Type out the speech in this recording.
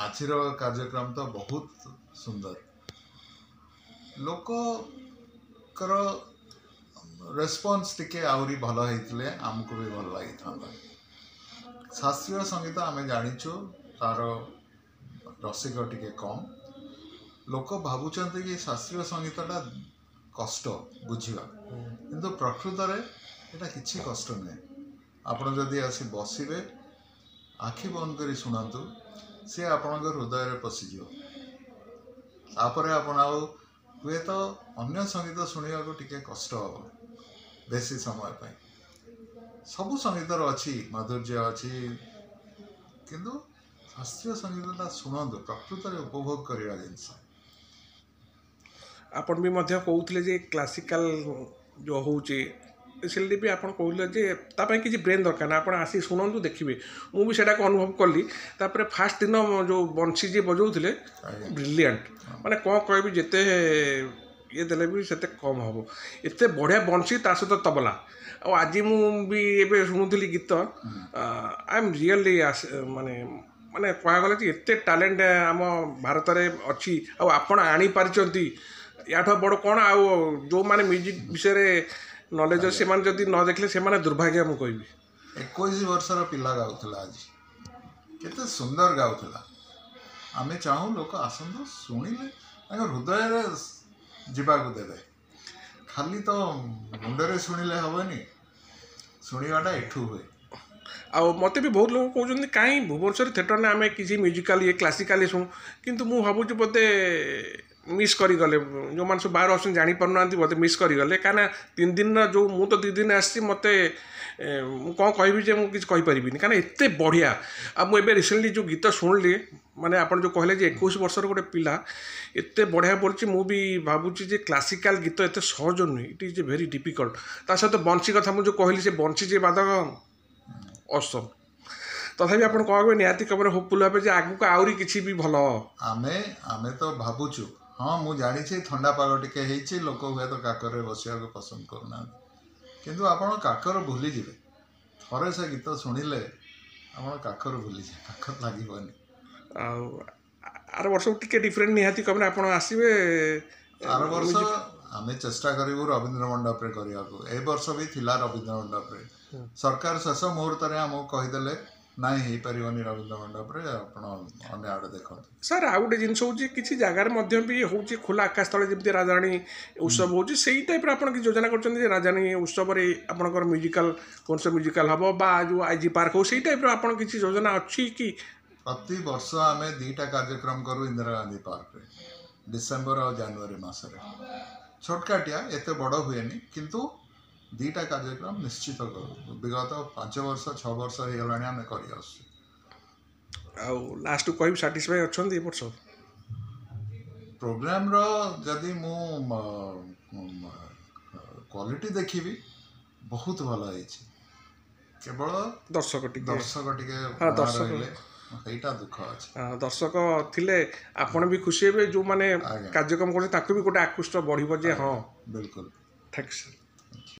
आजिर कार्यक्रम तो बहुत सुंदर लोक कर रेस्पॉन्स टिके आउरी भल होते आमको भी भल लगी था। शास्त्रीय संगीत आम जाचु तार रसिक टिके कम लोक भावुं कि शास्त्रीय संगीतटा कष्ट बुझा किंतु प्रकृत में यहाँ किसी कष्ट नुहे। आपण जदि आसी बसवे आखि बंद कर शुणु सी आपण हृदय में पशिज तापर आपण हुए तो अन्य संगीत शुणा को टिके कष्ट हम बेसी समय पाई सबु संगीत अच्छी माधुर्य अच्छी किंतु शास्त्रीय संगीतटा शुणु प्रकृत में उपभोग करवा जिनस। आपण भी मध्य कहते जे क्लासिकल जो होचे इसलिए भी आप कहते किसी ब्रेन दरकार ना आप आसी शुणु देखिए मुझे अनुभव कली फास्ट दिन जो बंशी जी बजाऊे ब्रिलियंट माने कौन कह जिते ये देले भी सेते कम हम एत बढ़िया बंशी ता सहित तबला आज मुझे शुणुली गीत आई एम रियली माने माने कह गले एत टैलेंट आम भारत में अच्छी आपण आनी पारिचंती याठ बड़ कौन आ जो माने म्यूजिक विषय नॉलेज से जदि न देखले से दुर्भाग्य मुझे कहबी 21 वर्षर पिला गाउथला आज केते सुंदर गाउथला आमे चाहूँ लोक आसंतु शुणिले हृदय जीवाक देवे खाली तो मुंडरे शुणिले हेनी शुणाटा एठू हुए। आ मत भी बहुत लोग कहते कहीं भुवनेश्वर थिएटर ने आम किसी म्यूजिकाल ये क्लासिकाल शुणु किंतु मु भावुँ बोधे मिस करगले जो मान सब बाहर आसन जापार बोधे मिस करगले कहीं 3 दिन जो मु तो 2 दिन आसी मत कौन कहि मुझे कहीपरि कहीं एत बढ़िया आ मुझे रिसेंटली जो गीत शुणिली माने आपन जो कहले 21 वर्षर गोटे पिला एत बढ़िया बोलची मु भी भावुची जे क्लासिकल गीत एत सहज नुहे it is a very difficult ता सहित बंशी कथा मुझे कहली से बंशी जे बादक असम तथापि आप कहे निहाती कम होपफुल भावे जे आगू आहरी किसी भी भल आमे आमे तो भावुचु हाँ मुझे जानी ठंडा पाग टे लोक हुए तो काकर बसवा पसंद करना किंतु आपण काकर भूली जाए थरे से गीत शुणिले आप काकर भूली जाए काकर लगे आर वर्ष टिके डिफरेंट निहाती कम आप आसवे आर वर्ष आमे चेष्टा करूँ रवींद्र मंडप रे करने को ए वर्ष भी थिला रवींद्र मंडप रे सरकार शेष मुहूर्त में आमको कहीदेले नाई हो पारनी रवींद्र मंडप रे अन्य आड़े देखो सर आउ गोटे जिन हूँ किसी जगार भी हूँ खोला आकाश तले जमी राजधानी उत्सव हो टाइप आप योजना कर राजधानी उत्सव आपंकर म्यूजिकाल कौन से म्यूजिकाल हम बा जो आईजी पार्क हो टाइप आप किसी योजना अच्छी कि प्रति वर्ष आम 2टा कार्यक्रम करूँ इंदिरा गांधी पार्क रे डिसेम्बर और जनवरी मसरे छोटकाटिया एत बड़ हुए किंतु 2टा कार्यक्रम निश्चित करूँ विगत 5 वर्ष 6 वर्ष हो गलानी आम कर लास्ट कह साटिस्फाई अच्छा वर्ष प्रोग्राम रो जदि मु क्वालिटी देखी बहुत भल है केवल दर्शक टिके दुख अच्छे दर्शक थिले आपण भी खुशी हे जो माने कार्यक्रम कर भी गोटे आकृष्ट बढ़ हाँ बिल्कुल थैंक्स।